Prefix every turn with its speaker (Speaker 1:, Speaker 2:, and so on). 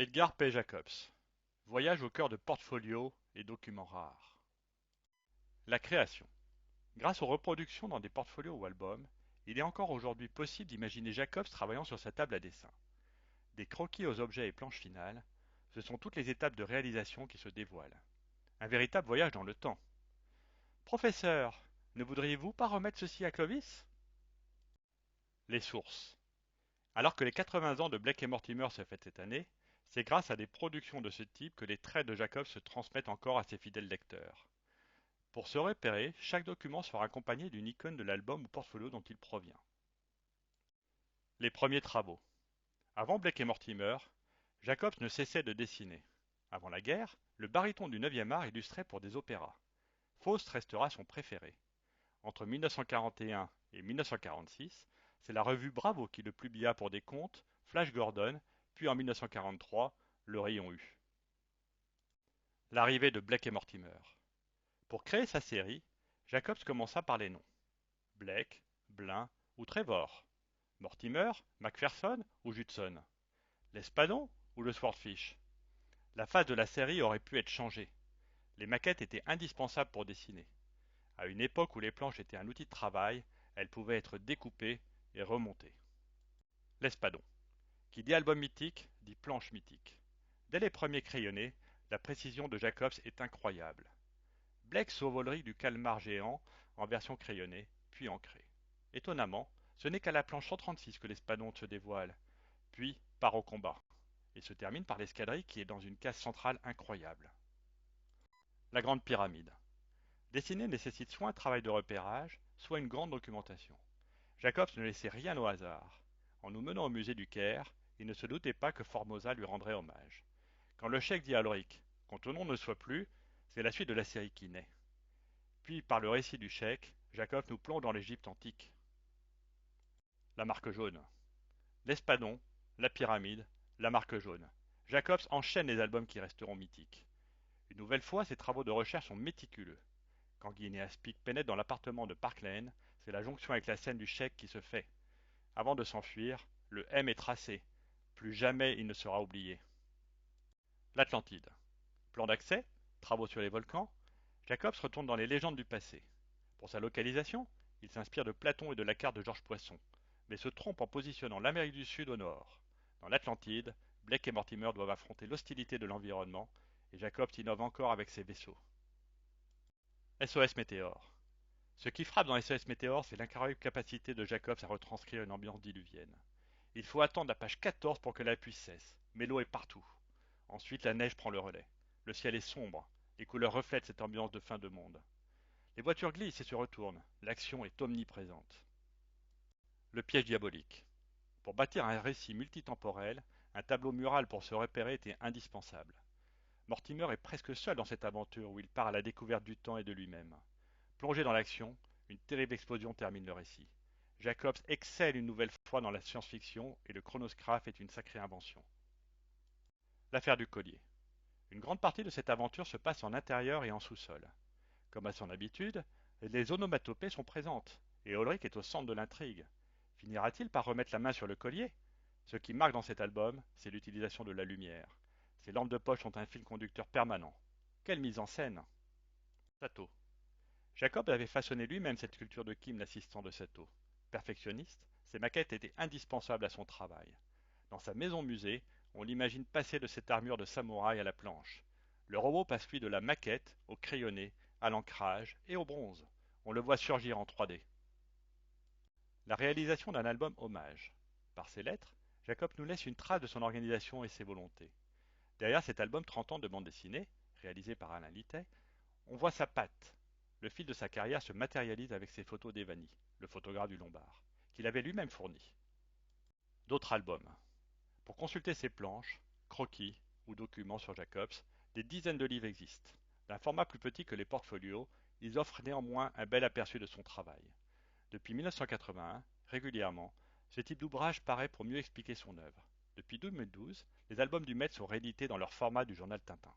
Speaker 1: Edgar P. Jacobs. Voyage au cœur de portfolios et documents rares. La création. Grâce aux reproductions dans des portfolios ou albums, il est encore aujourd'hui possible d'imaginer Jacobs travaillant sur sa table à dessin. Des croquis aux objets et planches finales, ce sont toutes les étapes de réalisation qui se dévoilent. Un véritable voyage dans le temps. Professeur, ne voudriez-vous pas remettre ceci à Clovis? Les sources. Alors que les 80 ans de Blake et Mortimer se fêtent cette année, c'est grâce à des productions de ce type que les traits de Jacobs se transmettent encore à ses fidèles lecteurs. Pour se repérer, chaque document sera accompagné d'une icône de l'album ou portfolio dont il provient. Les premiers travaux. Avant Blake et Mortimer, Jacobs ne cessait de dessiner. Avant la guerre, le baryton du 9e art illustrait pour des opéras. Faust restera son préféré. Entre 1941 et 1946, c'est la revue Bravo qui le publia pour des contes, Flash Gordon, puis en 1943, Le Rayon U. L'arrivée de Blake et Mortimer. Pour créer sa série, Jacobs commença par les noms. Blake, Blin ou Trevor. Mortimer, Macpherson ou Judson. L'Espadon ou le Swordfish. La face de la série aurait pu être changée. Les maquettes étaient indispensables pour dessiner. À une époque où les planches étaient un outil de travail, elles pouvaient être découpées et remontées. L'Espadon. Qui dit album mythique, dit planche mythique. Dès les premiers crayonnés, la précision de Jacobs est incroyable. Blake sauve Ulrich du calmar géant en version crayonnée, puis ancrée. Étonnamment, ce n'est qu'à la planche 136 que l'Espadon se dévoile, puis part au combat, et se termine par l'escadrille qui est dans une case centrale incroyable. La Grande Pyramide. Dessiner nécessite soit un travail de repérage, soit une grande documentation. Jacobs ne laissait rien au hasard. En nous menant au musée du Caire, il ne se doutait pas que Formosa lui rendrait hommage. Quand le cheikh dit à Ulrich qu'on ton nom ne soit plus, c'est la suite de la série qui naît. Puis, par le récit du cheikh, Jacobs nous plonge dans l'Égypte antique. La marque jaune. L'Espadon, la pyramide, la marque jaune. Jacobs enchaîne les albums qui resteront mythiques. Une nouvelle fois, ses travaux de recherche sont méticuleux. Quand Guinéas Peak pénètre dans l'appartement de Park Lane, c'est la jonction avec la scène du cheikh qui se fait. Avant de s'enfuir, le M est tracé. Plus jamais il ne sera oublié. L'Atlantide. Plan d'accès, travaux sur les volcans, Jacobs retourne dans les légendes du passé. Pour sa localisation, il s'inspire de Platon et de la carte de Georges Poisson, mais se trompe en positionnant l'Amérique du Sud au nord. Dans l'Atlantide, Blake et Mortimer doivent affronter l'hostilité de l'environnement, et Jacobs innove encore avec ses vaisseaux. SOS Météore. Ce qui frappe dans SOS Météore, c'est l'incroyable capacité de Jacobs à retranscrire une ambiance diluvienne. Il faut attendre la page 14 pour que la pluie cesse, mais l'eau est partout. Ensuite, la neige prend le relais. Le ciel est sombre, les couleurs reflètent cette ambiance de fin de monde. Les voitures glissent et se retournent, l'action est omniprésente. Le piège diabolique. Pour bâtir un récit multitemporel, un tableau mural pour se repérer était indispensable. Mortimer est presque seul dans cette aventure où il part à la découverte du temps et de lui-même. Plongé dans l'action, une terrible explosion termine le récit. Jacobs excelle une nouvelle fois dans la science-fiction et le chronosgraphe est une sacrée invention. L'affaire du collier. Une grande partie de cette aventure se passe en intérieur et en sous-sol. Comme à son habitude, les onomatopées sont présentes, et Ulrich est au centre de l'intrigue. Finira-t-il par remettre la main sur le collier? Ce qui marque dans cet album, c'est l'utilisation de la lumière. Ces lampes de poche sont un fil conducteur permanent. Quelle mise en scène! Sato. Jacob avait façonné lui-même cette sculpture de Kim, l'assistant de Sato. Perfectionniste, ces maquettes étaient indispensables à son travail. Dans sa maison-musée, on l'imagine passer de cette armure de samouraï à la planche. Le robot passe lui de la maquette au crayonné, à l'ancrage et au bronze. On le voit surgir en 3D. La réalisation d'un album hommage. Par ses lettres, Jacob nous laisse une trace de son organisation et ses volontés. Derrière cet album 30 ans de bande dessinée, réalisé par Alain Littet, on voit sa patte. Le fil de sa carrière se matérialise avec ses photos d'Evany, le photographe du Lombard, qu'il avait lui-même fourni. D'autres albums. Pour consulter ses planches, croquis ou documents sur Jacobs, des dizaines de livres existent. D'un format plus petit que les portfolios, ils offrent néanmoins un bel aperçu de son travail. Depuis 1981, régulièrement, ce type d'ouvrage paraît pour mieux expliquer son œuvre. Depuis 2012, les albums du maître sont réédités dans leur format du journal Tintin.